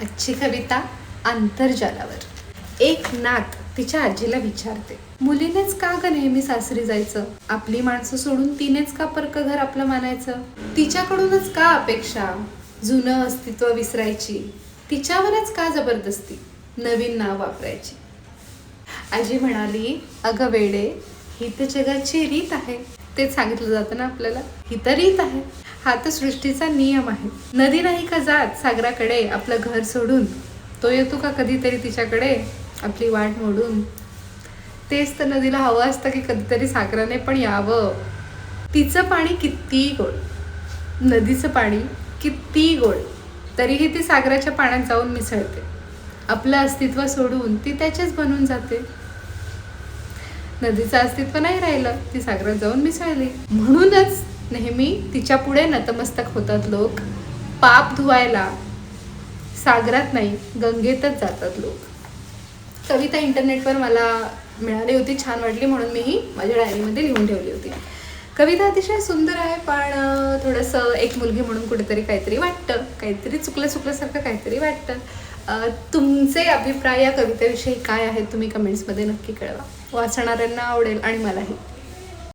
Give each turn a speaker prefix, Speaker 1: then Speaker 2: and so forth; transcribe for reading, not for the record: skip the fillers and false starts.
Speaker 1: आजची कविता आंतरजालावर. एक नात तिच्या आजीला विचारते, मुलीनेच का ग नेहमी सासरी जायचं? आपली माणसं सोडून तिनेच का परक घर आपलं मानायचं? तिच्याकडूनच का अपेक्षा जुनं अस्तित्व विसरायची? तिच्यावरच का जबरदस्ती नवीन नाव वापरायची? आजी म्हणाली, अगं वेडे, ही तर जगाची रीत आहे. तेच सांगितलं जातं ना आपल्याला, ही तर रीत आहे. हा तर सृष्टीचा नियम आहे. नदी नाही का जात सागराकडे आपलं घर सोडून? तो येतो का कधीतरी तिच्याकडे आपली वाट मोडून? तेच तर नदीला हवं असतं की कधीतरी सागराने पण यावं. तिचं पाणी किती गोड, नदीचं पाणी किती गोड, तरीही ती सागराच्या पाण्यात जाऊन मिसळते. आपलं अस्तित्व सोडून ती त्याचेच बनून जाते. नदीचं अस्तित्व नाही राहिलं, ती सागरात जाऊन मिसळली. म्हणूनच नेहमी तिच्या पुढे नतमस्तक होतात लोक. पाप धुवायला सागरात नाही, गंगेतच जातात लोक. कविता इंटरनेटवर मला मिळाली होती, छान वाटली म्हणून मी ही माझ्या डायरीमध्ये लिहून ठेवली होती. कविता अतिशय सुंदर आहे, पण थोडंसं एक मुलगी म्हणून कुठेतरी काहीतरी वाटतं, काहीतरी चुकल्यासारखं काहीतरी वाटतं. तुमचे अभिप्राय या कवितेविषयी काय आहेत तुम्ही कमेंट्समध्ये नक्की कळवा. वाचणाऱ्यांना आवडेल आणि मलाही.